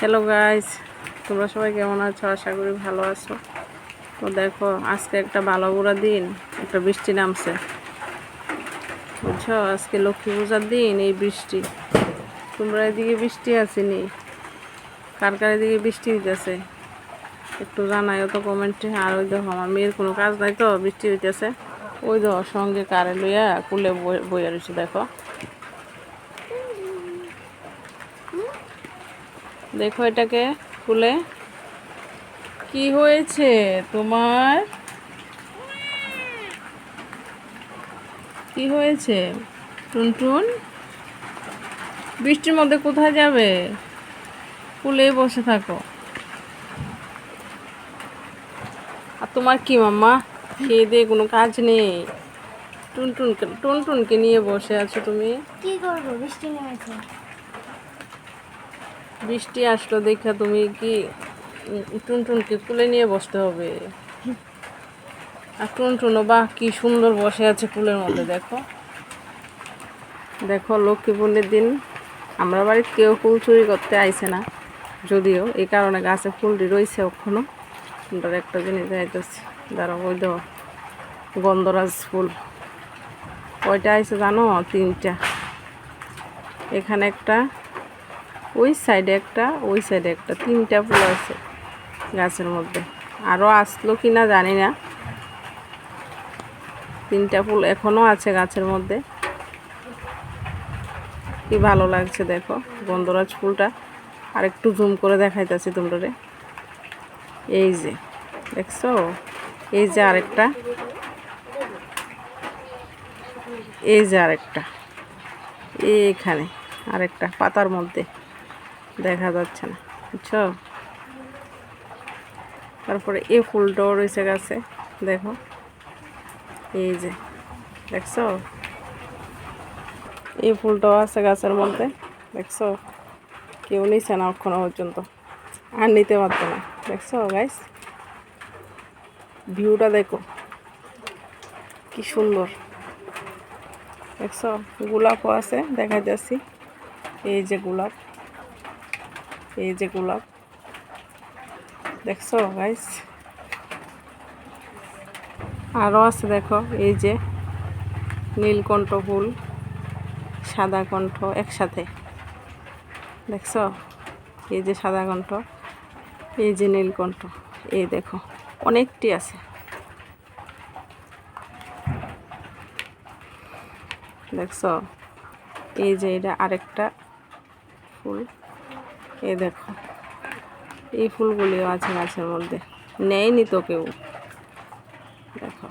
Hello guys, তোমরা সবাই কেমন আছো? আশা করি ভালো আছো। তো দেখো, আজকে একটা ভালো বুড়া দিন, একটা বৃষ্টি নামছে, বুঝছো? আজকে লক্ষ্মী পূজার দিন, এই বৃষ্টি। তোমরা এদিকে বৃষ্টি আসেনি? কার কার এদিকে বৃষ্টি হইতেছে একটু জানাইও তো কমেন্টে। আর ওই দেখো, আমার মেয়ের কোনো কাজ নাই তো বৃষ্টি হইতেছে। ওই দেখো, সঙ্গে কারে লইয়া কুলে বইয়া রয়েছে। দেখো দেখো এটাকে কুলে। কি হয়েছে তোমার? কি হয়েছে টুনটুন? বৃষ্টির মধ্যে কোথায় যাবে? কুলেই বসে থাকো। আর তোমার কি মাম্মা, খেয়ে দিয়ে কোনো কাজ নেই? টুনটুনকে নিয়ে বসে আছো তুমি। কি করবো, বৃষ্টি নেমেছে। বৃষ্টি আসলো দেখা তুমি কি টুনটুনকে কুলে নিয়ে বসতে হবে। আর টুনটুনও বাহ কি সুন্দর বসে আছে কুলের মধ্যে। দেখো দেখো, লক্ষ্মী পুজোর দিন আমরা বাড়িতে কেউ ফুল চুরি করতে আইছে না, যদিও এই কারণে গাছে ফুলটি রয়েছে এখনো। সুন্দর একটা জিনিস যাইতেছে, দাঁড়াও। ওই দাও গন্ধরাজ ফুল। কয়টা আইছে জানো? 3টা। এখানে একটা, ওই সাইডে একটা, ওই সাইডে একটা, 3টা ফুল আছে গাছের মধ্যে। আরও আসলো কি না জানি না। 3টা ফুল এখনও আছে গাছের মধ্যে। কি ভালো লাগছে দেখো গন্ধরাজ ফুলটা। আর একটু জুম করে দেখাইতেছি তোমরা। এই যে দেখছো, এই যে আরেকটা, এই যে আরেকটা, এইখানে আরেকটা পাতার মধ্যে দেখা যাচ্ছে না, বুঝছো? তারপরে এই ফুলটাও রয়েছে গাছে, দেখো এই যে দেখছো, এই ফুলটাও আছে গাছের মধ্যে, দেখছো? কেউ নিচ্ছে না এখনো পর্যন্ত, আর নিতে পারতো না। দেখছো গাইস, ভিউটা দেখো কি সুন্দর। দেখছো, গোলাপও আছে, দেখা যাচ্ছে। এই যে গোলাপ, এই যে গোলাপ, দেখছো গাইস? আরও আছে দেখো, এই যে নীলকণ্ঠ ফুল, সাদা কণ্ঠ একসাথে, দেখছো? এই যে সাদা কণ্ঠ, এই যে নীলকণ্ঠ, এই দেখো অনেকটি আছে, দেখছো? এই যে এটা আরেকটা ফুল, এই দেখো। এই ফুলগুলিও আছে গাছের মধ্যে, নেয়নি তো কেউ। দেখো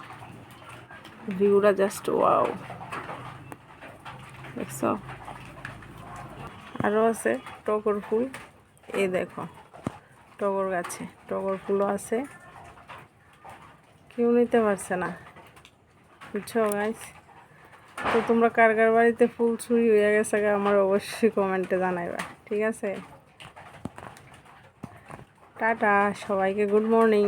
ভিউটা জাস্ট ওয়াও, দেখছো? আরও আছে টগর ফুল, এই দেখো টগর গাছে টগর ফুলও আছে, কেউ নিতে পারছে না, বুঝছো গাইস? তো তোমরা কার কার বাড়িতে ফুল চুরি হয়ে গেছে আমার অবশ্যই কমেন্টে জানাইবা, ঠিক আছে? টাটা, সবাইকে গুড মর্নিং।